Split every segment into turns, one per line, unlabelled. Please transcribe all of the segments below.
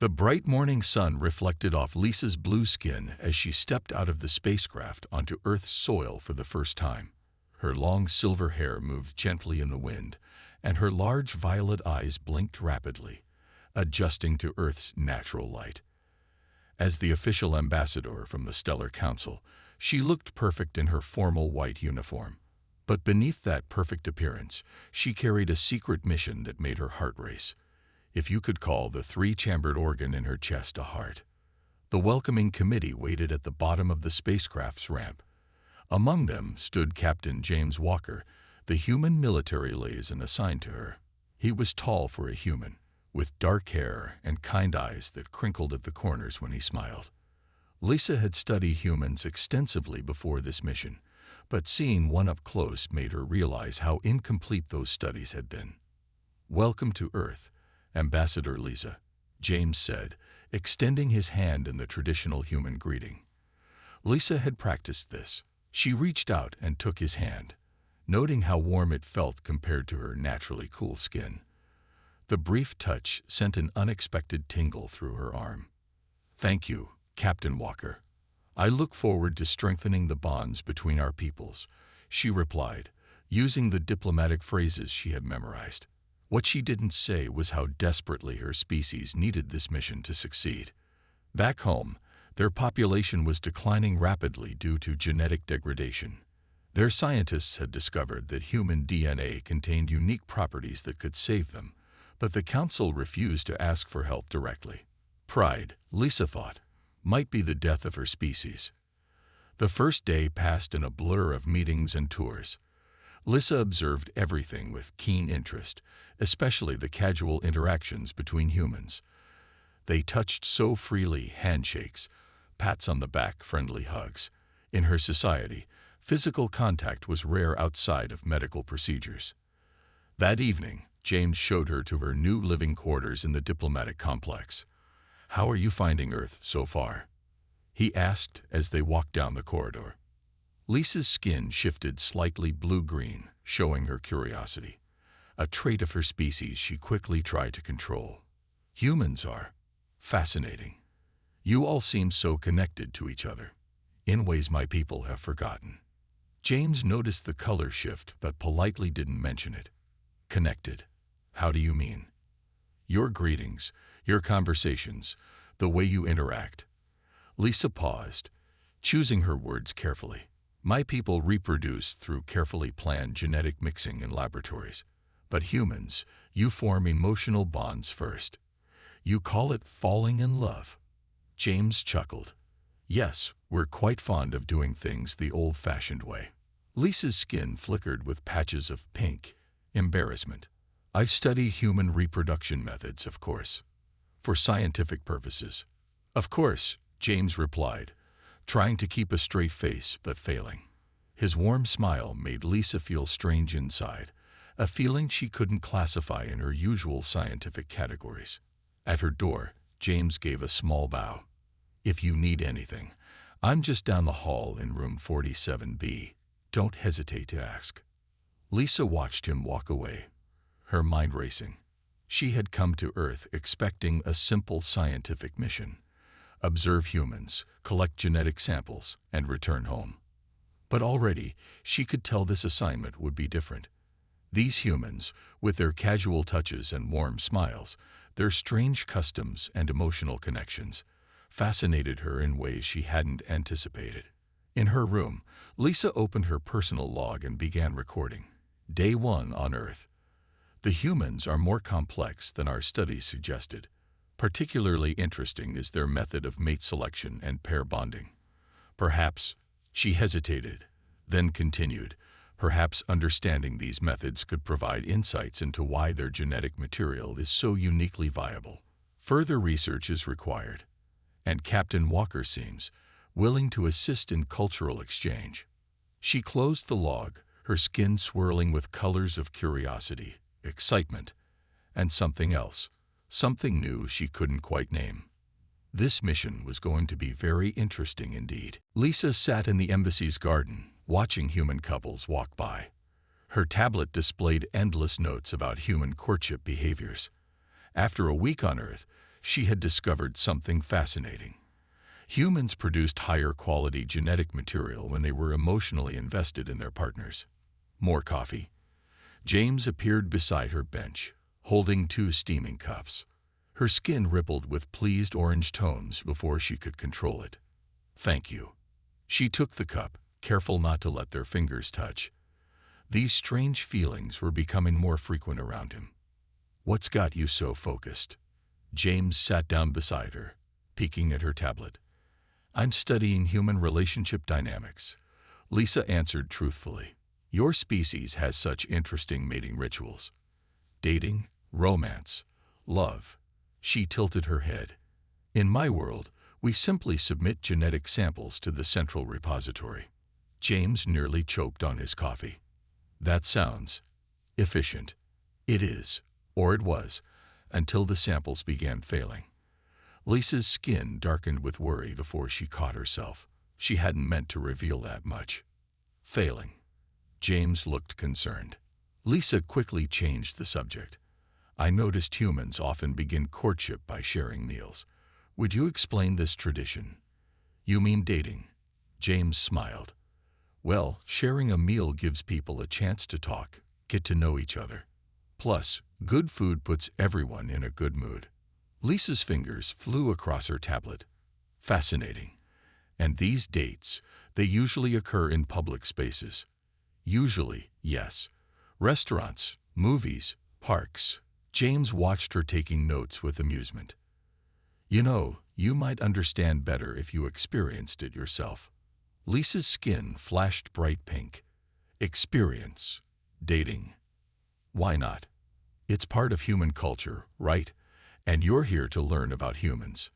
The bright morning sun reflected off Lisa's blue skin as she stepped out of the spacecraft onto Earth's soil for the first time. Her long silver hair moved gently in the wind, and her large violet eyes blinked rapidly, adjusting to Earth's natural light. As the official ambassador from the Stellar Council, she looked perfect in her formal white uniform. But beneath that perfect appearance, she carried a secret mission that made her heart race, if you could call the three-chambered organ in her chest a heart. The welcoming committee waited at the bottom of the spacecraft's ramp. Among them stood Captain James Walker, the human military liaison assigned to her. He was tall for a human, with dark hair and kind eyes that crinkled at the corners when he smiled. Lisa had studied humans extensively before this mission, but seeing one up close made her realize how incomplete those studies had been. "Welcome to Earth, Ambassador Lisa," James said, extending his hand in the traditional human greeting. Lisa had practiced this. She reached out and took his hand, noting how warm it felt compared to her naturally cool skin. The brief touch sent an unexpected tingle through her arm. "Thank you, Captain Walker. I look forward to strengthening the bonds between our peoples," she replied, using the diplomatic phrases she had memorized. What she didn't say was how desperately her species needed this mission to succeed. Back home, their population was declining rapidly due to genetic degradation. Their scientists had discovered that human DNA contained unique properties that could save them, but the Council refused to ask for help directly. Pride, Lisa thought, might be the death of her species. The first day passed in a blur of meetings and tours. Lisa observed everything with keen interest, especially the casual interactions between humans. They touched so freely, handshakes, pats on the back, friendly hugs. In her society, physical contact was rare outside of medical procedures. That evening, James showed her to her new living quarters in the diplomatic complex. "How are you finding Earth so far?" he asked as they walked down the corridor. Lisa's skin shifted slightly blue-green, showing her curiosity, a trait of her species she quickly tried to control. "Humans are fascinating. You all seem so connected to each other, in ways my people have forgotten." James noticed the color shift but politely didn't mention it. "Connected? How do you mean?" "Your greetings, your conversations, the way you interact." Lisa paused, choosing her words carefully. "My people reproduce through carefully planned genetic mixing in laboratories. But humans, you form emotional bonds first. You call it falling in love." James chuckled. "Yes, we're quite fond of doing things the old-fashioned way." Lisa's skin flickered with patches of pink embarrassment. "I study human reproduction methods, of course. For scientific purposes." "Of course," James replied, trying to keep a straight face but failing. His warm smile made Lisa feel strange inside, a feeling she couldn't classify in her usual scientific categories. At her door, James gave a small bow. "If you need anything, I'm just down the hall in room 47B. Don't hesitate to ask." Lisa watched him walk away, her mind racing. She had come to Earth expecting a simple scientific mission: observe humans, collect genetic samples, and return home. But already, she could tell this assignment would be different. These humans, with their casual touches and warm smiles, their strange customs and emotional connections, fascinated her in ways she hadn't anticipated. In her room, Lisa opened her personal log and began recording. Day 1 on Earth. The humans are more complex than our studies suggested. Particularly interesting is their method of mate selection and pair bonding. Perhaps, she hesitated, then continued, perhaps understanding these methods could provide insights into why their genetic material is so uniquely viable. Further research is required, and Captain Walker seems willing to assist in cultural exchange. She closed the log, her skin swirling with colors of curiosity, excitement, and something else, something new she couldn't quite name. This mission was going to be very interesting indeed. Lisa sat in the embassy's garden, watching human couples walk by. Her tablet displayed endless notes about human courtship behaviors. After a week on Earth, she had discovered something fascinating. Humans produced higher quality genetic material when they were emotionally invested in their partners. More coffee. James appeared beside her bench, holding 2 steaming cups. Her skin rippled with pleased orange tones before she could control it. "Thank you." She took the cup, careful not to let their fingers touch. These strange feelings were becoming more frequent around him. "What's got you so focused?" James sat down beside her, peeking at her tablet. "I'm studying human relationship dynamics," Lisa answered truthfully. "Your species has such interesting mating rituals. Dating, romance, love." She tilted her head. "In my world, we simply submit genetic samples to the central repository." James nearly choked on his coffee. "That sounds efficient." "It is, or it was, until the samples began failing." Lisa's skin darkened with worry before she caught herself. She hadn't meant to reveal that much. "Failing." James looked concerned. Lisa quickly changed the subject. "I noticed humans often begin courtship by sharing meals. Would you explain this tradition?" "You mean dating?" James smiled. "Well, sharing a meal gives people a chance to talk, get to know each other. Plus, good food puts everyone in a good mood." Lisa's fingers flew across her tablet. "Fascinating. And these dates, they usually occur in public spaces?" "Usually, yes. Restaurants, movies, parks." James watched her taking notes with amusement. "You know, you might understand better if you experienced it yourself." Lisa's skin flashed bright pink. "Experience. Dating. Why not? It's part of human culture, right? And you're here to learn about humans."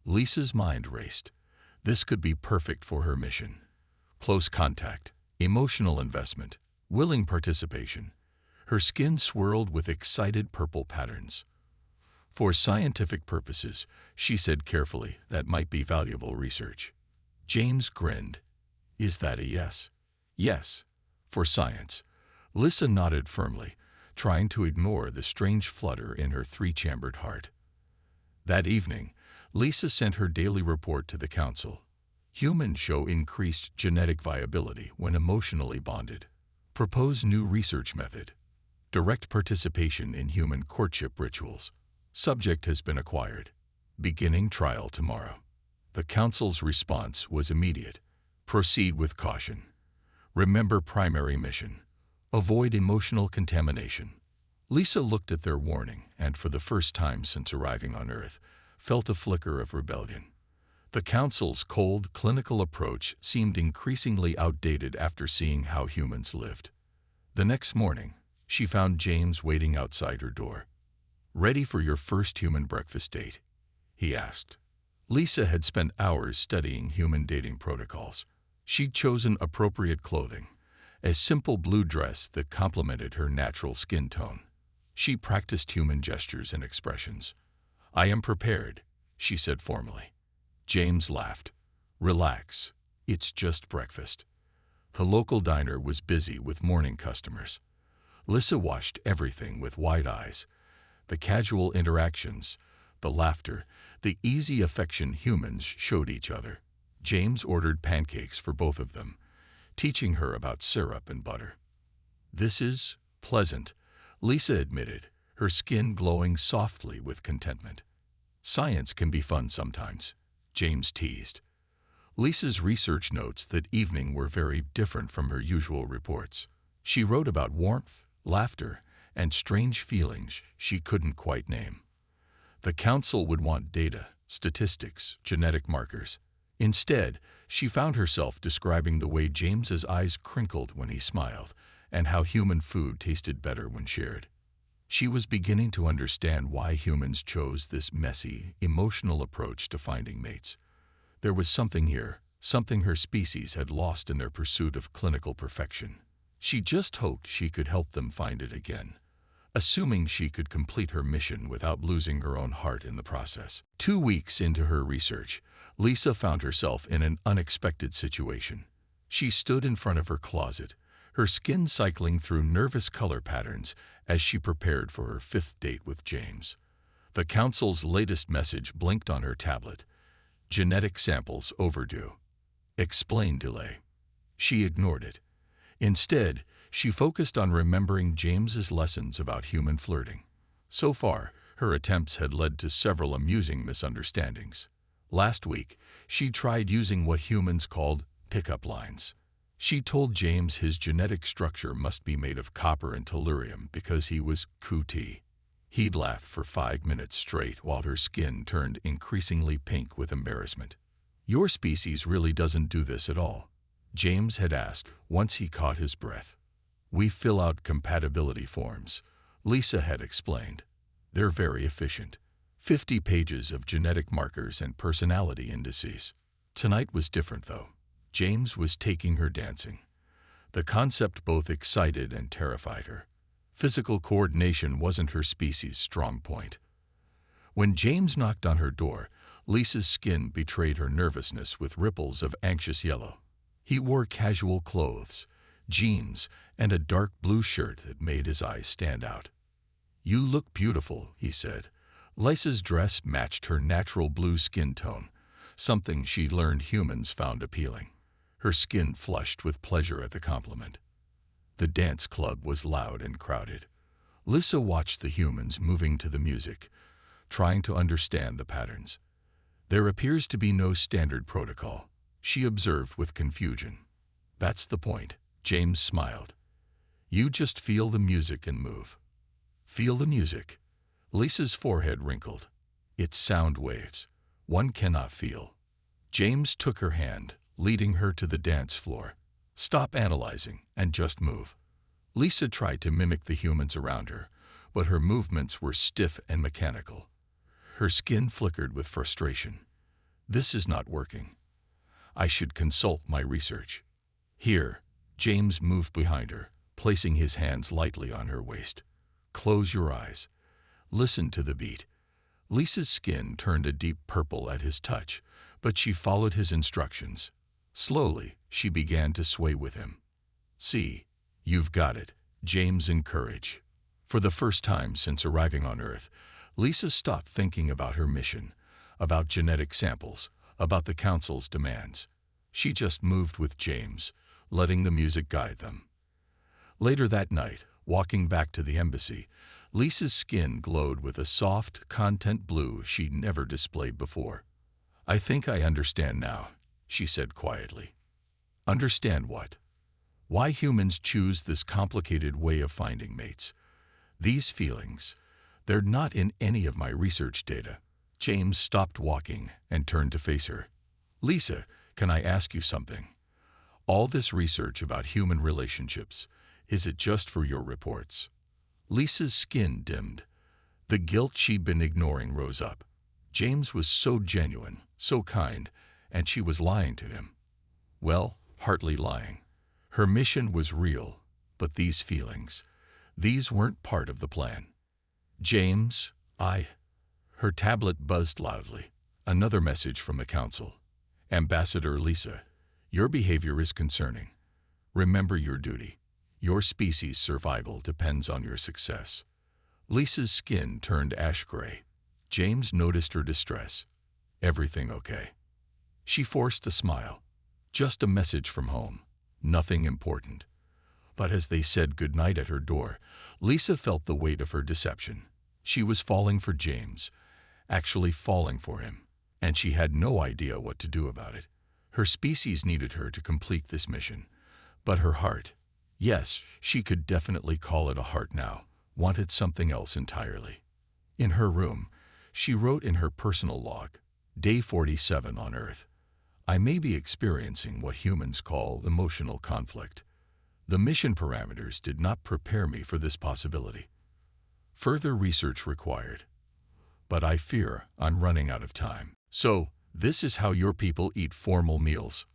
Lisa's mind raced. This could be perfect for her mission. Close contact, emotional investment, willing participation. Her skin swirled with excited purple patterns. "For scientific purposes," she said carefully, "that might be valuable research." James grinned. "Is that a yes?" "Yes. For science." Lisa nodded firmly, trying to ignore the strange flutter in her 3-chambered heart. That evening, Lisa sent her daily report to the council. Humans show increased genetic viability when emotionally bonded. Propose new research method. Direct participation in human courtship rituals. Subject has been acquired. Beginning trial tomorrow. The council's response was immediate. Proceed with caution. Remember primary mission. Avoid emotional contamination. Lisa looked at their warning and, for the first time since arriving on Earth, felt a flicker of rebellion. The council's cold, clinical approach seemed increasingly outdated after seeing how humans lived. The next morning, she found James waiting outside her door. "Ready for your first human breakfast date?" he asked. Lisa had spent hours studying human dating protocols. She'd chosen appropriate clothing, a simple blue dress that complemented her natural skin tone. She practiced human gestures and expressions. "I am prepared," she said formally. James laughed. "Relax. It's just breakfast." The local diner was busy with morning customers. Lisa watched everything with wide eyes. The casual interactions, the laughter, the easy affection humans showed each other. James ordered pancakes for both of them, teaching her about syrup and butter. "This is pleasant," Lisa admitted, her skin glowing softly with contentment. "Science can be fun sometimes," James teased. Lisa's research notes that evening were very different from her usual reports. She wrote about warmth, laughter, and strange feelings she couldn't quite name. The council would want data, statistics, genetic markers. Instead, she found herself describing the way James's eyes crinkled when he smiled and how human food tasted better when shared. She was beginning to understand why humans chose this messy, emotional approach to finding mates. There was something here, something her species had lost in their pursuit of clinical perfection. She just hoped she could help them find it again, assuming she could complete her mission without losing her own heart in the process. 2 weeks into her research, Lisa found herself in an unexpected situation. She stood in front of her closet, her skin cycling through nervous color patterns as she prepared for her 5th date with James. The council's latest message blinked on her tablet. Genetic samples overdue. Explain delay. She ignored it. Instead, she focused on remembering James's lessons about human flirting. So far, her attempts had led to several amusing misunderstandings. Last week, she tried using what humans called pickup lines. She told James his genetic structure must be made of copper and tellurium because he was QT. He'd laughed for 5 minutes straight while her skin turned increasingly pink with embarrassment. Your species really doesn't do this at all, James had asked once he caught his breath. We fill out compatibility forms, Lisa had explained. They're very efficient. 50 pages of genetic markers and personality indices. Tonight was different, though. James was taking her dancing. The concept both excited and terrified her. Physical coordination wasn't her species' strong point. When James knocked on her door, Lisa's skin betrayed her nervousness with ripples of anxious yellow. He wore casual clothes, jeans, and a dark blue shirt that made his eyes stand out. You look beautiful, he said. Lisa's dress matched her natural blue skin tone, something she'd learned humans found appealing. Her skin flushed with pleasure at the compliment. The dance club was loud and crowded. Lisa watched the humans moving to the music, trying to understand the patterns. There appears to be no standard protocol, she observed with confusion. That's the point, James smiled. You just feel the music and move. Feel the music? Lisa's forehead wrinkled. It's sound waves. One cannot feel. James took her hand, leading her to the dance floor. Stop analyzing and just move. Lisa tried to mimic the humans around her, but her movements were stiff and mechanical. Her skin flickered with frustration. This is not working. I should consult my research. Here, James moved behind her, placing his hands lightly on her waist. Close your eyes. Listen to the beat. Lisa's skin turned a deep purple at his touch, but she followed his instructions. Slowly, she began to sway with him. See, you've got it, James encouraged. For the first time since arriving on Earth, Lisa stopped thinking about her mission, about genetic samples, about the Council's demands. She just moved with James, letting the music guide them. Later that night, walking back to the embassy, Lisa's skin glowed with a soft, content blue she'd never displayed before. I think I understand now, she said quietly. Understand what? Why humans choose this complicated way of finding mates. These feelings, they're not in any of my research data. James stopped walking and turned to face her. Lisa, can I ask you something? All this research about human relationships, is it just for your reports? Lisa's skin dimmed. The guilt she'd been ignoring rose up. James was so genuine, so kind, and she was lying to him. Well, partly lying. Her mission was real, but these feelings, these weren't part of the plan. James, Her tablet buzzed loudly. Another message from the Council. Ambassador Lisa, your behavior is concerning. Remember your duty. Your species' survival depends on your success. Lisa's skin turned ash gray. James noticed her distress. Everything okay? She forced a smile. Just a message from home. Nothing important. But as they said goodnight at her door, Lisa felt the weight of her deception. She was falling for James, actually falling for him, and she had no idea what to do about it. Her species needed her to complete this mission, but her heart, yes, she could definitely call it a heart now, wanted something else entirely. In her room, she wrote in her personal log, Day 47 on Earth. I may be experiencing what humans call emotional conflict. The mission parameters did not prepare me for this possibility. Further research required. But I fear I'm running out of time. So, this is how your people eat formal meals?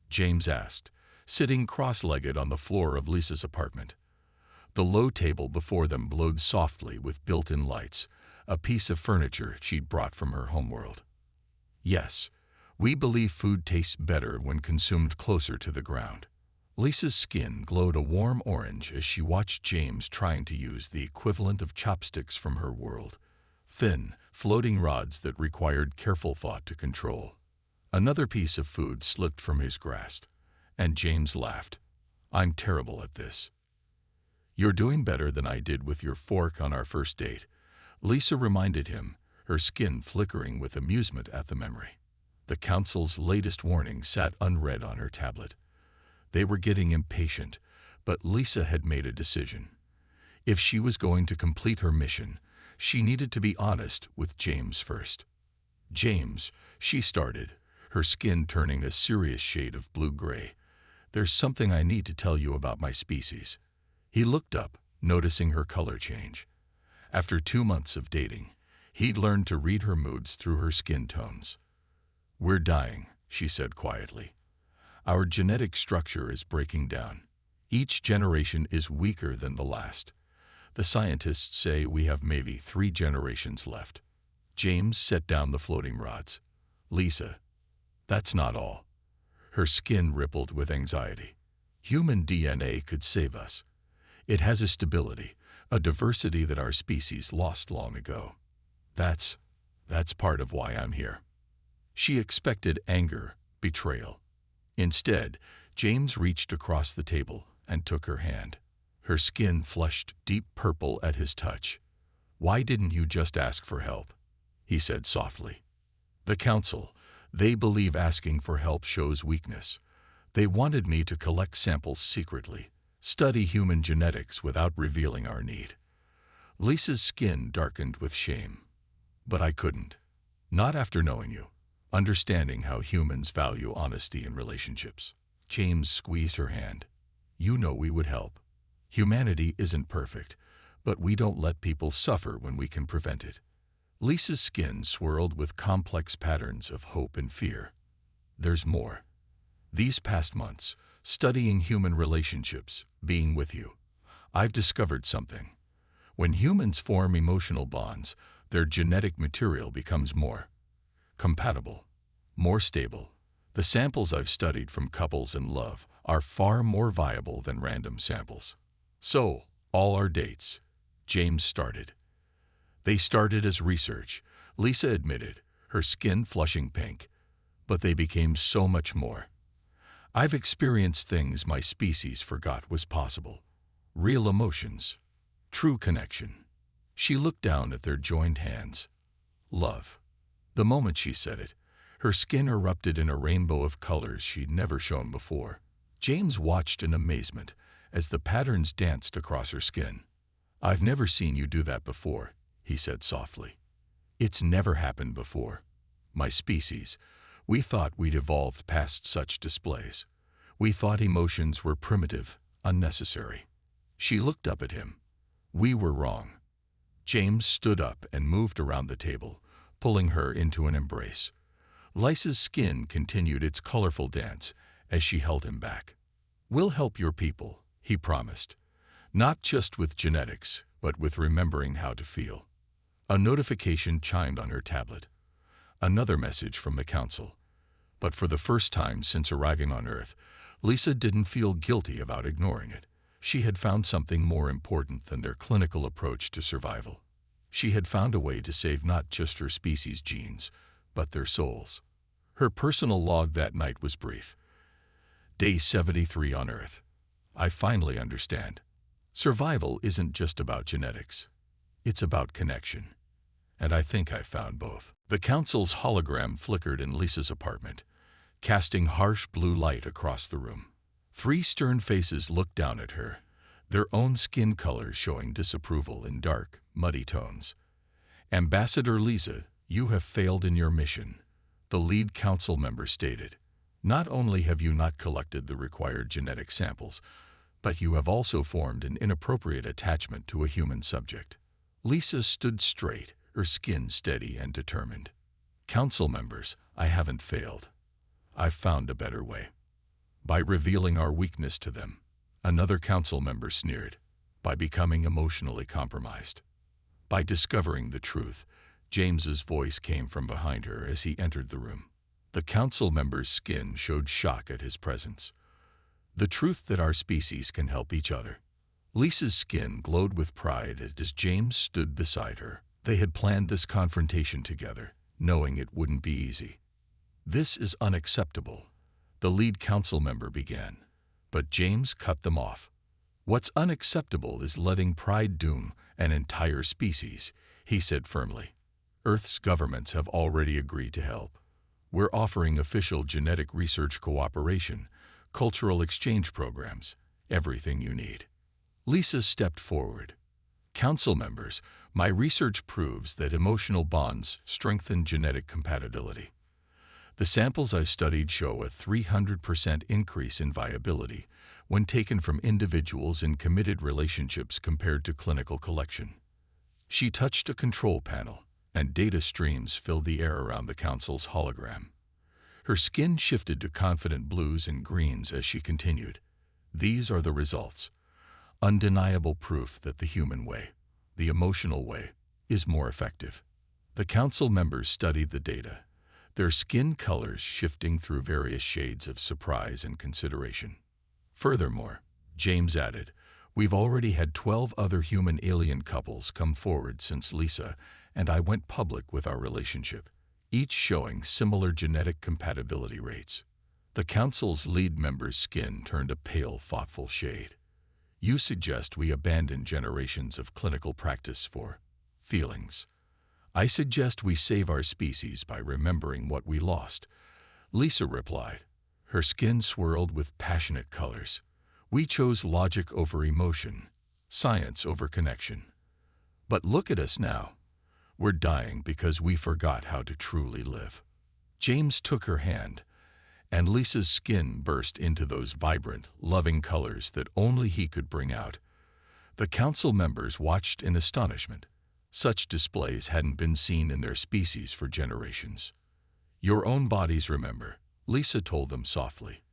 James asked, sitting cross-legged on the floor of Lisa's apartment. The low table before them glowed softly with built-in lights, a piece of furniture she'd brought from her homeworld. Yes, we believe food tastes better when consumed closer to the ground. Lisa's skin glowed a warm orange as she watched James trying to use the equivalent of chopsticks from her world. thin, floating rods that required careful thought to control. Another piece of food slipped from his grasp, and James laughed. "I'm terrible at this." "You're doing better than I did with your fork on our first date," Lisa reminded him, her skin flickering with amusement at the memory. The council's latest warning sat unread on her tablet. They were getting impatient, but Lisa had made a decision. If she was going to complete her mission, she needed to be honest with James first. "James," she started, her skin turning a serious shade of blue-gray, "there's something I need to tell you about my species." He looked up, noticing her color change. After 2 months of dating, he'd learned to read her moods through her skin tones. "We're dying," she said quietly. "Our genetic structure is breaking down. Each generation is weaker than the last. The scientists say we have maybe 3 generations left." James set down the floating rods. "Lisa, that's not all." Her skin rippled with anxiety. "Human DNA could save us. It has a stability, a diversity that our species lost long ago. That's part of why I'm here." She expected anger, betrayal. Instead, James reached across the table and took her hand. Her skin flushed deep purple at his touch. "Why didn't you just ask for help?" he said softly. "The council, they believe asking for help shows weakness. They wanted me to collect samples secretly, study human genetics without revealing our need." Lisa's skin darkened with shame. "But I couldn't. Not after knowing you, understanding how humans value honesty in relationships." James squeezed her hand. "You know we would help. Humanity isn't perfect, but we don't let people suffer when we can prevent it." Lisa's skin swirled with complex patterns of hope and fear. "There's more. These past months, studying human relationships, being with you, I've discovered something. When humans form emotional bonds, their genetic material becomes more compatible, more stable. The samples I've studied from couples in love are far more viable than random samples." "So, all our dates," James started. "They started as research," Lisa admitted, her skin flushing pink. "But they became so much more. I've experienced things my species forgot was possible. Real emotions. True connection." She looked down at their joined hands. "Love." The moment she said it, her skin erupted in a rainbow of colors she'd never shown before. James watched in amazement as the patterns danced across her skin. "I've never seen you do that before," he said softly. "It's never happened before. My species, we thought we'd evolved past such displays. We thought emotions were primitive, unnecessary." She looked up at him. "We were wrong." James stood up and moved around the table, pulling her into an embrace. Lisa's skin continued its colorful dance as she held him back. "We'll help your people," he promised. "Not just with genetics, but with remembering how to feel." A notification chimed on her tablet. Another message from the council. But for the first time since arriving on Earth, Lisa didn't feel guilty about ignoring it. She had found something more important than their clinical approach to survival. She had found a way to save not just her species' genes, but their souls. Her personal log that night was brief. Day 73 on Earth. "I finally understand. Survival isn't just about genetics. It's about connection. And I think I found both." The council's hologram flickered in Lisa's apartment, casting harsh blue light across the room. 3 stern faces looked down at her, their own skin colors showing disapproval in dark, muddy tones. "Ambassador Lisa, you have failed in your mission," the lead council member stated. "Not only have you not collected the required genetic samples, but you have also formed an inappropriate attachment to a human subject." Lisa stood straight, her skin steady and determined. "Council members, I haven't failed. I've found a better way. By revealing our weakness to them," another council member sneered. "By becoming emotionally compromised. By discovering the truth." James's voice came from behind her as he entered the room. The council member's skin showed shock at his presence. "The truth that our species can help each other." Lisa's skin glowed with pride as James stood beside her. They had planned this confrontation together, knowing it wouldn't be easy. "This is unacceptable," the lead council member began, but James cut them off. "What's unacceptable is letting pride doom an entire species," he said firmly. "Earth's governments have already agreed to help. We're offering official genetic research cooperation, cultural exchange programs, everything you need." Lisa stepped forward. "Council members, my research proves that emotional bonds strengthen genetic compatibility. The samples I studied show a 300% increase in viability when taken from individuals in committed relationships compared to clinical collection." She touched a control panel, and data streams filled the air around the council's hologram. Her skin shifted to confident blues and greens as she continued. "These are the results. Undeniable proof that the human way, the emotional way, is more effective." The council members studied the data, their skin colors shifting through various shades of surprise and consideration. "Furthermore," James added, "we've already had 12 other human-alien couples come forward since Lisa and I went public with our relationship, each showing similar genetic compatibility rates." The council's lead member's skin turned a pale, thoughtful shade. "You suggest we abandon generations of clinical practice for feelings. I suggest we save our species by remembering what we lost," Lisa replied. Her skin swirled with passionate colors. "We chose logic over emotion, science over connection. But look at us now. We're dying because we forgot how to truly live." James took her hand, and Lisa's skin burst into those vibrant, loving colors that only he could bring out. The council members watched in astonishment. Such displays hadn't been seen in their species for generations. "Your own bodies remember," Lisa told them softly.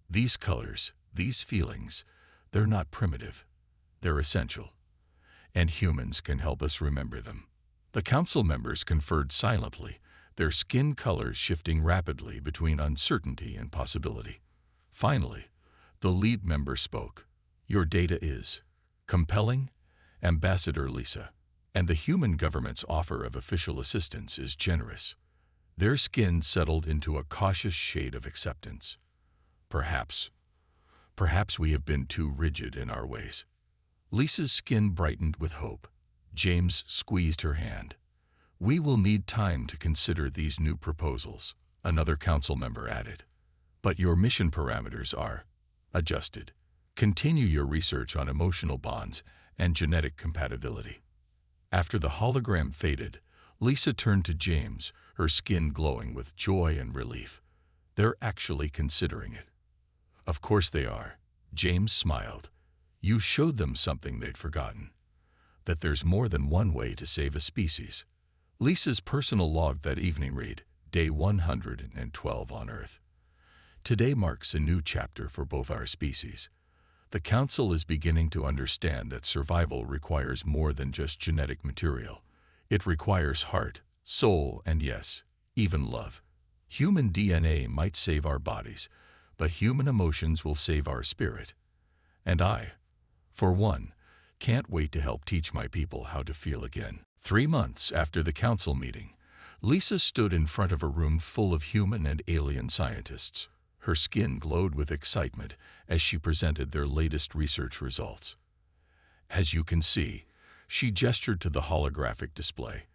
"These colors, these feelings, they're not primitive. They're essential. And humans can help us remember them." The council members conferred silently, their skin colors shifting rapidly between uncertainty and possibility. Finally, the lead member spoke. "Your data is compelling, Ambassador Lisa, and the human government's offer of official assistance is generous." Their skin settled into a cautious shade of acceptance. Perhaps we have been too rigid in our ways." Lisa's skin brightened with hope. James squeezed her hand. "We will need time to consider these new proposals," another council member added. "But your mission parameters are adjusted. Continue your research on emotional bonds and genetic compatibility." After the hologram faded, Lisa turned to James, her skin glowing with joy and relief. "They're actually considering it." "Of course they are," James smiled. "You showed them something they'd forgotten. That there's more than one way to save a species." Lisa's personal log that evening read, "Day 112 on Earth. Today marks a new chapter for both our species. The Council is beginning to understand that survival requires more than just genetic material. It requires heart, soul, and yes, even love. Human DNA might save our bodies, but human emotions will save our spirit. And I, for one, can't wait to help teach my people how to feel again." 3 months after the council meeting, Lisa stood in front of a room full of human and alien scientists. Her skin glowed with excitement as she presented their latest research results. "As you can see," she gestured to the holographic display,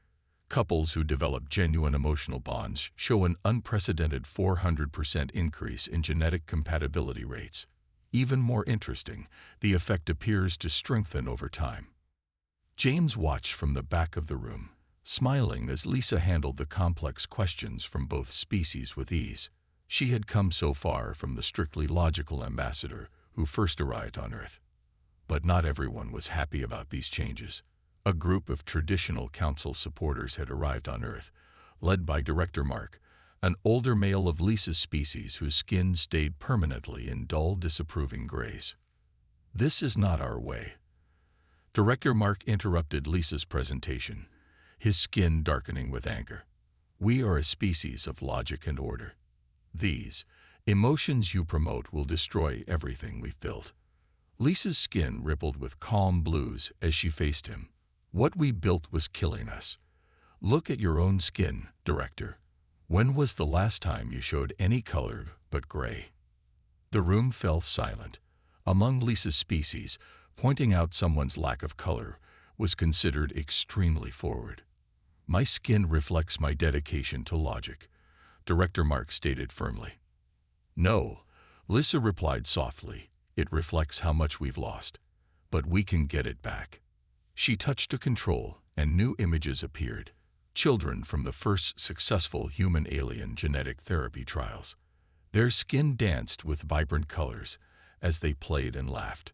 "couples who develop genuine emotional bonds show an unprecedented 400% increase in genetic compatibility rates. Even more interesting, the effect appears to strengthen over time." James watched from the back of the room, smiling as Lisa handled the complex questions from both species with ease. She had come so far from the strictly logical ambassador who first arrived on Earth. But not everyone was happy about these changes. A group of traditional council supporters had arrived on Earth, led by Director Mark, an older male of Lisa's species whose skin stayed permanently in dull, disapproving grays. "This is not our way." Director Mark interrupted Lisa's presentation, his skin darkening with anger. "We are a species of logic and order. These emotions you promote will destroy everything we've built." Lisa's skin rippled with calm blues as she faced him. "What we built was killing us. Look at your own skin, Director. When was the last time you showed any color but gray? The room fell silent. Among Lisa's species, pointing out someone's lack of color was considered extremely forward. My skin reflects my dedication to logic, Director Mark stated firmly. No, Lisa replied softly, it reflects how much we've lost, but we can get it back. She touched a control and new images appeared, children from the first successful human-alien genetic therapy trials. Their skin danced with vibrant colors as they played and laughed.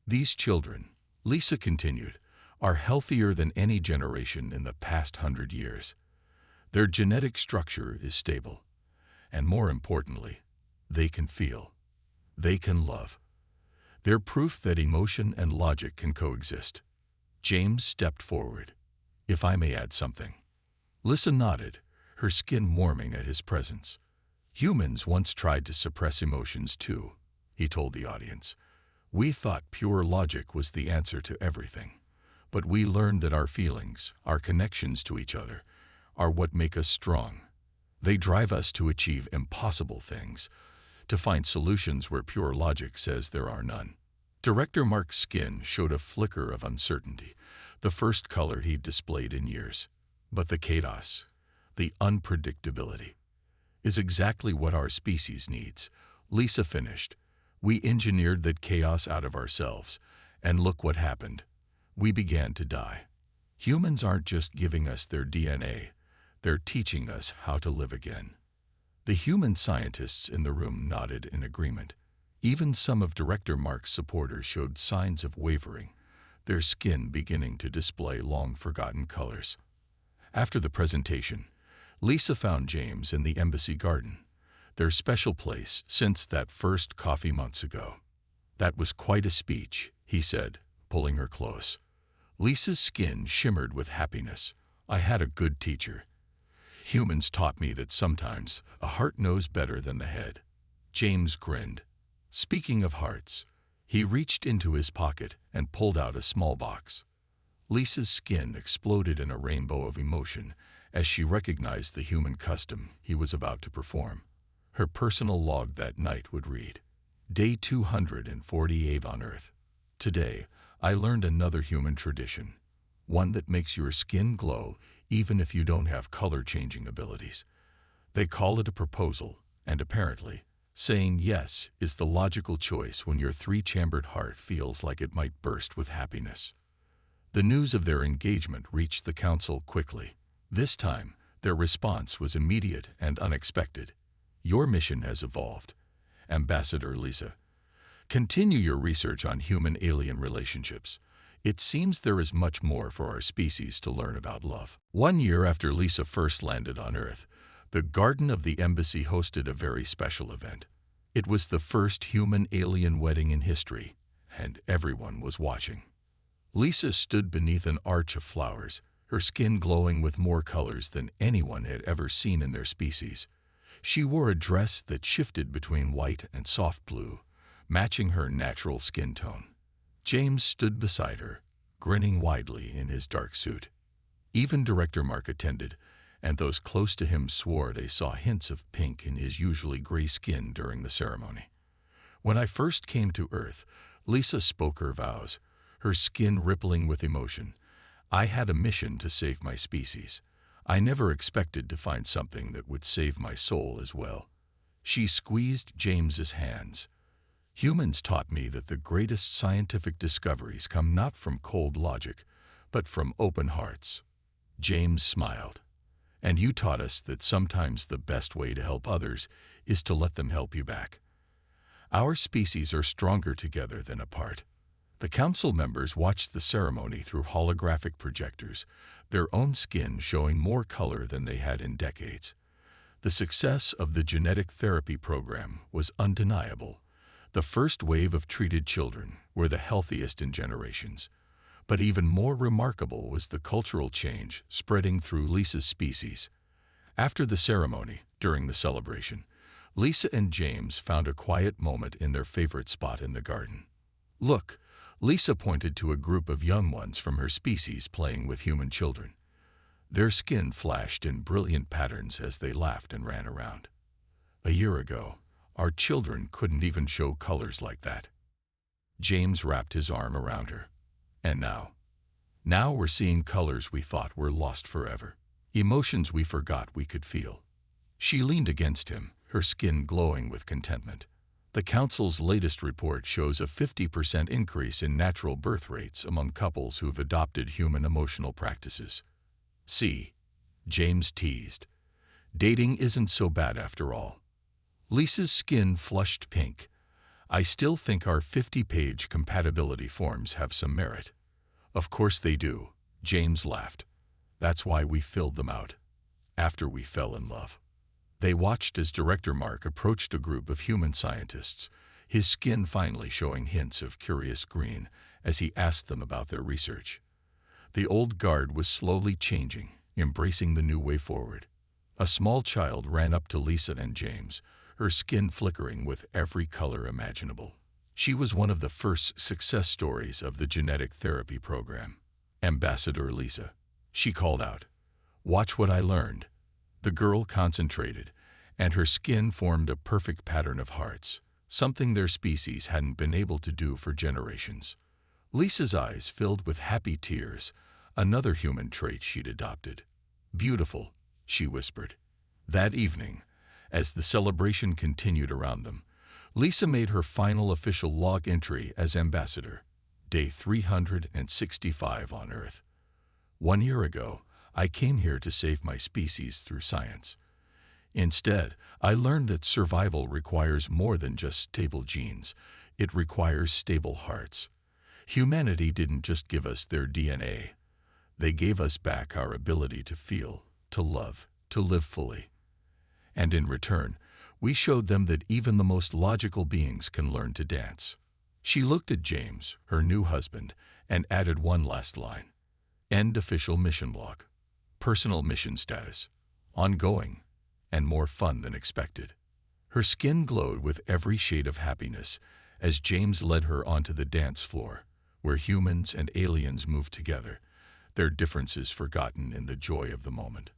These children, Lisa continued, are healthier than any generation in the past 100 years. Their genetic structure is stable, and more importantly, they can feel. They can love. They're proof that emotion and logic can coexist. James stepped forward. If I may add something. Lisa nodded, her skin warming at his presence. Humans once tried to suppress emotions too, he told the audience. We thought pure logic was the answer to everything. But we learned that our feelings, our connections to each other, are what make us strong. They drive us to achieve impossible things, to find solutions where pure logic says there are none. Director Mark's skin showed a flicker of uncertainty, the first color he'd displayed in years. But the chaos, the unpredictability, is exactly what our species needs. Lisa finished. We engineered that chaos out of ourselves, and look what happened. We began to die. Humans aren't just giving us their DNA, they're teaching us how to live again. The human scientists in the room nodded in agreement. Even some of Director Mark's supporters showed signs of wavering, their skin beginning to display long-forgotten colors. After the presentation, Lisa found James in the embassy garden, their special place since that first coffee months ago. That was quite a speech, he said, pulling her close. Lisa's skin shimmered with happiness. I had a good teacher. Humans taught me that sometimes a heart knows better than the head. James grinned. Speaking of hearts, he reached into his pocket and pulled out a small box. Lisa's skin exploded in a rainbow of emotion as she recognized the human custom he was about to perform. Her personal log that night would read, Day 248 on Earth. Today, I learned another human tradition, one that makes your skin glow even if you don't have color-changing abilities. They call it a proposal, and apparently, saying yes is the logical choice when your three-chambered heart feels like it might burst with happiness. The news of their engagement reached the council quickly. This time, their response was immediate and unexpected. Your mission has evolved, Ambassador Lisa. Continue your research on human-alien relationships. It seems there is much more for our species to learn about love. 1 year after Lisa first landed on Earth, the garden of the embassy hosted a very special event. It was the first human-alien wedding in history, and everyone was watching. Lisa stood beneath an arch of flowers, her skin glowing with more colors than anyone had ever seen in their species. She wore a dress that shifted between white and soft blue, matching her natural skin tone. James stood beside her, grinning widely in his dark suit. Even Director Mark attended, and those close to him swore they saw hints of pink in his usually gray skin during the ceremony. When I first came to Earth, Lisa spoke her vows, her skin rippling with emotion. I had a mission to save my species. I never expected to find something that would save my soul as well. She squeezed James's hands. Humans taught me that the greatest scientific discoveries come not from cold logic, but from open hearts. James smiled. And you taught us that sometimes the best way to help others is to let them help you back. Our species are stronger together than apart. The council members watched the ceremony through holographic projectors, their own skin showing more color than they had in decades. The success of the genetic therapy program was undeniable. The first wave of treated children were the healthiest in generations. But even more remarkable was the cultural change spreading through Lisa's species. After the ceremony, during the celebration, Lisa and James found a quiet moment in their favorite spot in the garden. Look, Lisa pointed to a group of young ones from her species playing with human children. Their skin flashed in brilliant patterns as they laughed and ran around. A year ago, our children couldn't even show colors like that. James wrapped his arm around her. And now we're seeing colors we thought were lost forever. Emotions we forgot we could feel. She leaned against him, her skin glowing with contentment. The Council's latest report shows a 50% increase in natural birth rates among couples who've adopted human emotional practices. See, James teased. Dating isn't so bad after all. Lisa's skin flushed pink. I still think our 50-page compatibility forms have some merit. Of course they do, James laughed. That's why we filled them out. After we fell in love. They watched as Director Mark approached a group of human scientists, his skin finally showing hints of curious green as he asked them about their research. The old guard was slowly changing, embracing the new way forward. A small child ran up to Lisa and James, her skin flickering with every color imaginable. She was one of the first success stories of the genetic therapy program. Ambassador Lisa, she called out. Watch what I learned. The girl concentrated, and her skin formed a perfect pattern of hearts, something their species hadn't been able to do for generations. Lisa's eyes filled with happy tears, another human trait she'd adopted. Beautiful, she whispered. That evening, as the celebration continued around them, Lisa made her final official log entry as ambassador, day 365 on Earth. 1 year ago, I came here to save my species through science. Instead, I learned that survival requires more than just stable genes. It requires stable hearts. Humanity didn't just give us their DNA. They gave us back our ability to feel, to love, to live fully. And in return, we showed them that even the most logical beings can learn to dance. She looked at James, her new husband, and added one last line. End official mission log. Personal mission status. Ongoing. And more fun than expected. Her skin glowed with every shade of happiness as James led her onto the dance floor, where humans and aliens moved together, their differences forgotten in the joy of the moment.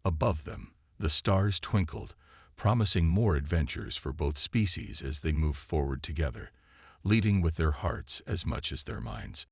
Above them, the stars twinkled, promising more adventures for both species as they moved forward together, leading with their hearts as much as their minds.